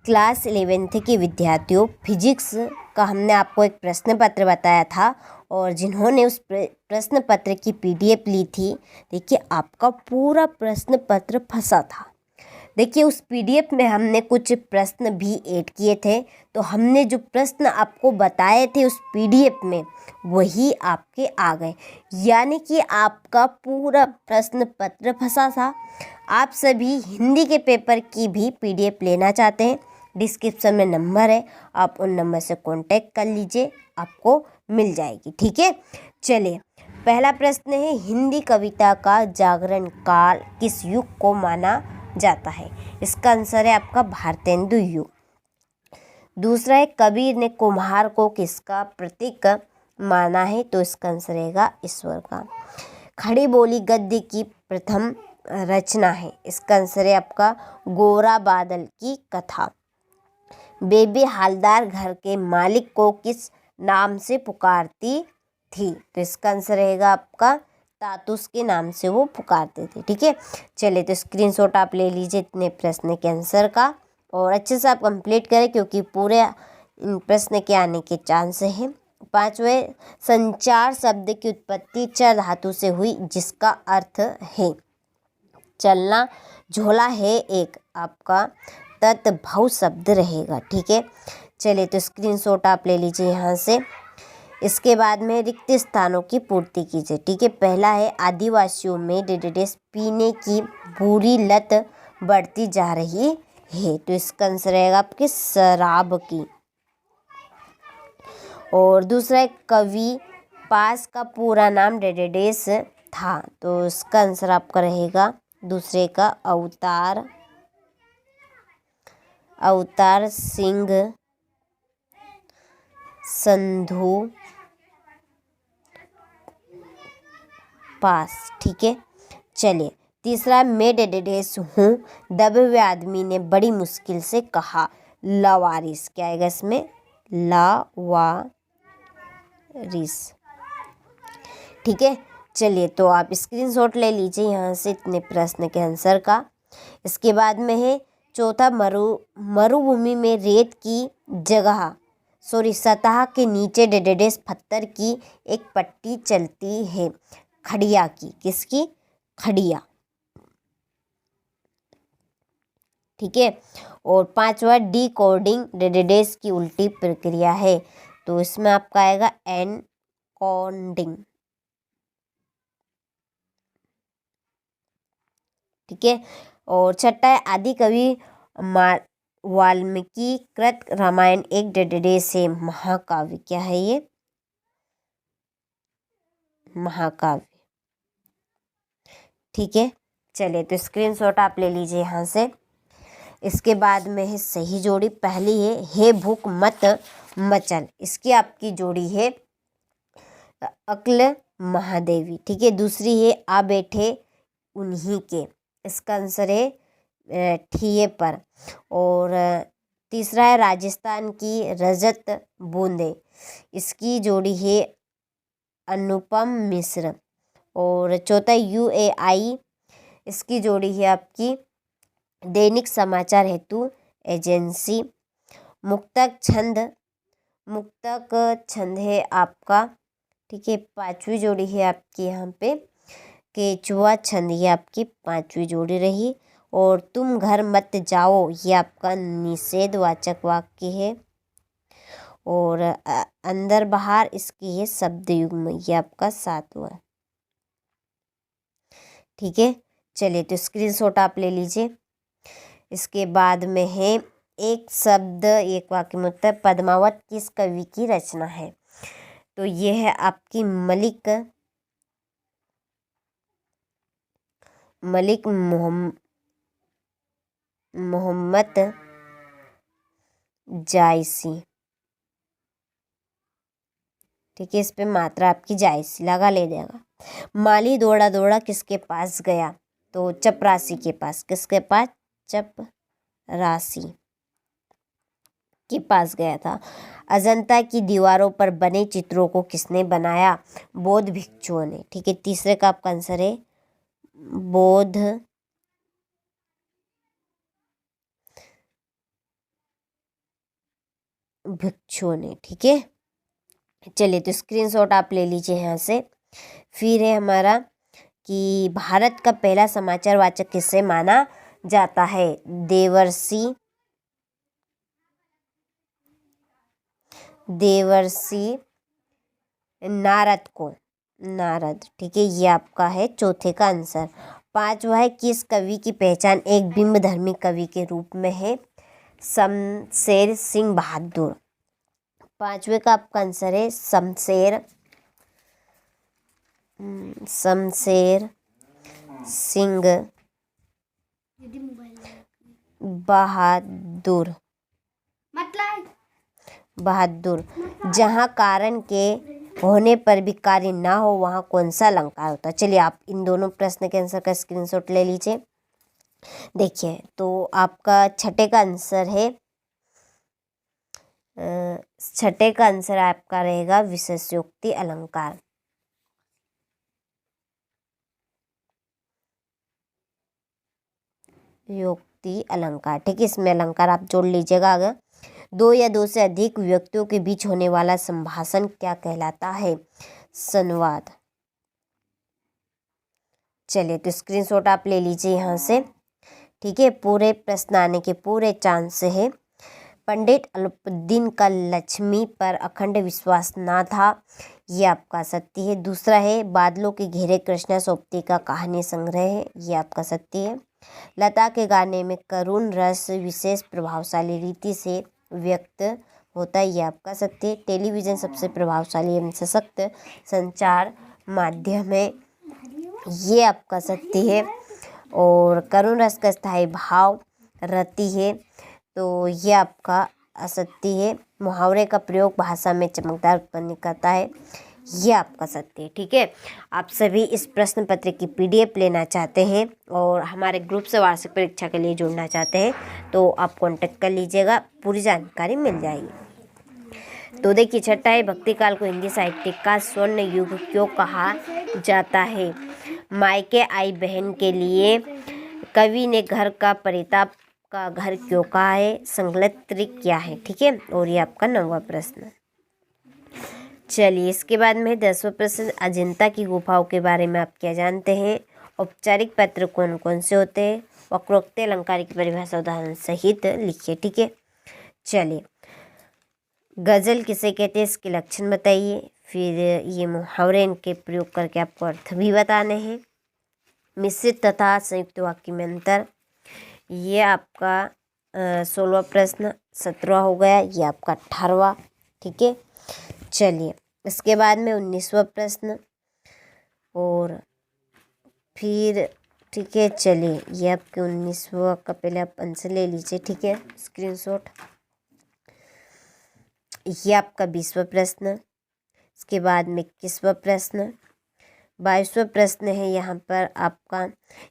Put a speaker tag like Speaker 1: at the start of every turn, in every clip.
Speaker 1: Class 11th के विद्यार्थियों, physics का हमने आपको एक प्रश्न पत्र बताया था और जिन्होंने उस प्रश्न पत्र की PDF ली थी, देखिए आपका पूरा प्रश्न पत्र फंसा था। देखिए उस PDF में हमने कुछ प्रश्न भी ऐड किए थे, तो हमने जो प्रश्न आपको बताए थे उस PDF में वही आपके आ गए, यानी कि आपका पूरा प्रश्न पत्र फंसा था। आप सभी हिंदी के पेपर की भी PDF लेना चाहते हैं, डिस्क्रिप्शन में नंबर है, आप उन नंबर से कांटेक्ट कर लीजिए, आपको मिल जाएगी। ठीक है, चलिए पहला प्रश्न है, हिंदी कविता का जागरण काल किस युग को माना जाता है? इसका आंसर है आपका भारतेंदु युग। दूसरा है, कबीर ने कुम्हार को किसका प्रतीक माना है? तो इसका आंसर रहेगा ईश्वर का। खड़ी बोली गद्य की प्रथम रचना है, इसका आंसर है आपका गोरा बादल की कथा। बेबी हालदार घर के मालिक को किस नाम से पुकारती थी? तो इसका आंसर रहेगा आपका तातुस के नाम से वो पुकारते थे। ठीक है, चलिए तो स्क्रीनशॉट आप ले लीजिए इतने प्रश्न के आंसर का और अच्छे से आप कंप्लीट करें, क्योंकि पूरे प्रश्न के आने के चांस हैं। पांचवें, संचार शब्द की उत्पत्ति च धातु से हुई, जिसका अर्थ है चलना। झोला है एक आपका तत्भव शब्द रहेगा। ठीक है, चलिए तो स्क्रीनशॉट आप ले लीजिए यहाँ से। इसके बाद में रिक्त स्थानों की पूर्ति कीजिए। ठीक है, पहला है, आदिवासियों में डेडेडेस पीने की बुरी लत बढ़ती जा रही है, तो इसका आंसर रहेगा आपके शराब की। और दूसरा है, कवि पास का पूरा नाम डेडेडेस था, तो इसका आंसर आपका रहेगा दूसरे का अवतार सिंह संधू पास। ठीक है, चलिए तीसरा, मैं डेडेडेस हूँ, दबे हुए आदमी ने बड़ी मुश्किल से कहा। लावारिस क्या आएगा इसमें? लावारिस। ठीक है, चलिए तो आप स्क्रीनशॉट ले लीजिए यहाँ से इतने प्रश्न के आंसर का। इसके बाद में है चौथा, मरुभूमि में रेत की जगह सतह के नीचे डेडेडेस पत्थर की एक पट्टी चलती है, खड़िया की। किसकी? खड़िया। ठीक है, और पांचवा, डिकोडिंग डेडेडेस की उल्टी प्रक्रिया है, तो इसमें आपका आएगा एनकोडिंग। ठीक है, और छठा है, आदि कवि वाल्मीकि कृत रामायण एक डेडेडेस है, महाकाव्य। क्या है ये? महाकाव्य। ठीक है, चलिए तो स्क्रीनशॉट आप ले लीजिए यहाँ से। इसके बाद में है सही जोड़ी। पहली है, हे भूख मत मचल, इसकी आपकी जोड़ी है अक्ल महादेवी। ठीक है, दूसरी है, आ बैठे उन्हीं के, इसका आंसर है ठिये पर। और तीसरा है, राजस्थान की रजत बूंदे, इसकी जोड़ी है अनुपम मिश्र। और चौथा, UAI, इसकी जोड़ी है आपकी दैनिक समाचार हेतु एजेंसी। मुक्तक छंद है आपका। ठीक है, पांचवी जोड़ी है आपकी यहाँ पे केचुआ छंद, ये आपकी पांचवी जोड़ी रही। और तुम घर मत जाओ, ये आपका निषेधवाचक वाक्य है। और अंदर बाहर, इसकी है शब्द युग्म, ये आपका सातवां। ठीक है, चलिए तो स्क्रीनशॉट आप ले लीजिए। इसके बाद में है, एक शब्द एक वाक्य में उत्तर, पद्मावत किस कवि की रचना है? तो ये है आपकी मलिक मोहम्मद जायसी। ठीक है, इस पे मात्रा आपकी जायसी लगा ले जाएगा। माली दौड़ा दौड़ा किसके पास गया? तो चपरासी के पास। किसके पास? चपरासी के पास गया था। अजंता की दीवारों पर बने चित्रों को किसने बनाया? बौद्ध भिक्षुओं ने। ठीक है, तीसरे का आपका आंसर है बौद्ध भिक्षुओं ने। ठीक है, चलिए तो स्क्रीनशॉट आप ले लीजिए यहाँ से। फिर है हमारा कि भारत का पहला समाचार वाचक किसे माना जाता है? देवर्षि नारद को, नारद। ठीक है, ये आपका है चौथे का आंसर। पांचवा है किस कवि की पहचान एक बिंबधर्मी कवि के रूप में है? शमशेर सिंह बहादुर। पांचवे का आपका आंसर है शमशेर सिंह बहादुर। जहाँ कारण के होने पर भी कार्य ना हो वहाँ कौन सा अलंकार होता है? चलिए आप इन दोनों प्रश्न के आंसर का स्क्रीनशॉट ले लीजिए। देखिए तो आपका छठे का आंसर है, छठे का आंसर आपका रहेगा विशेषयोक्ति अलंकार। योक्ति अलंकार। ठीक है, इसमें अलंकार आप जोड़ लीजिएगा। अगर दो या दो से अधिक व्यक्तियों के बीच होने वाला संभाषण क्या कहलाता है? संवाद। चलिए तो स्क्रीनशॉट आप ले लीजिए यहाँ से। ठीक है, पूरे प्रश्न आने के पूरे चांस है। पंडित अलाउद्दीन का लक्ष्मी पर अखंड विश्वास ना था, ये आपका सत्य है। दूसरा है बादलों के घेरे कृष्णा सोबती का कहानी संग्रह है, ये आपका सत्य है। लता के गाने में करुण रस विशेष प्रभावशाली रीति से व्यक्त होता है, ये आपका सत्य है। टेलीविज़न सबसे प्रभावशाली एवं सशक्त संचार माध्यम है, ये आपका सत्य है। और करुण रस का स्थायी भाव रहती है, तो ये आपका असत्य है। मुहावरे का प्रयोग भाषा में चमकदार उत्पन्न करता है, ये आपका सत्य है। ठीक है, आप सभी इस प्रश्न पत्र की PDF लेना चाहते हैं और हमारे ग्रुप से वार्षिक परीक्षा के लिए जुड़ना चाहते हैं तो आप कांटेक्ट कर लीजिएगा, पूरी जानकारी मिल जाएगी। तो देखिए छठा है भक्ति काल को हिंदी साहित्य का स्वर्ण युग क्यों कहा जाता है? मायके आई बहन के लिए कवि ने घर का परिताप का घर क्यों कहा है? संगलत्री क्या है? ठीक है, और ये आपका 9वां प्रश्न। चलिए इसके बाद में 10वां प्रश्न, अजंता की गुफाओं के बारे में आप क्या जानते हैं? औपचारिक पत्र कौन कौन से होते हैं? वक्रोक्ति अलंकार की परिभाषा उदाहरण सहित लिखिए। ठीक है, चलिए गजल किसे कहते हैं, इसके लक्षण बताइए। फिर ये मुहावरे इनके प्रयोग करके आपको अर्थ भी बताने हैं। मिश्रित तथा संयुक्त वाक्य में अंतर, ये आपका 16वां प्रश्न। 17वां हो गया, ये आपका 18वां। ठीक है, चलिए इसके बाद में 19वां प्रश्न और फिर ठीक है, चलिए ये आपके 19वां का पहले आप आंसर ले लीजिए। ठीक है, स्क्रीनशॉट। ये आपका 20वां प्रश्न। इसके बाद में 21वां प्रश्न। 22वां प्रश्न है, यहाँ पर आपका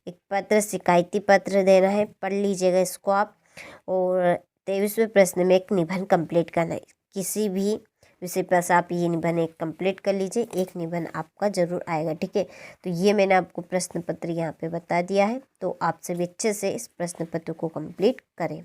Speaker 1: एक पत्र शिकायती पत्र देना है, पढ़ लीजिएगा इसको आप। और 23वें प्रश्न में एक निबंध कंप्लीट करना है। किसी भी विषय पर आप ये निबंध एक कंप्लीट कर लीजिए, एक निबंध आपका जरूर आएगा। ठीक है, तो ये मैंने आपको प्रश्न पत्र यहाँ पे बता दिया है, तो आप सभी अच्छे से इस प्रश्न पत्र को कंप्लीट करें।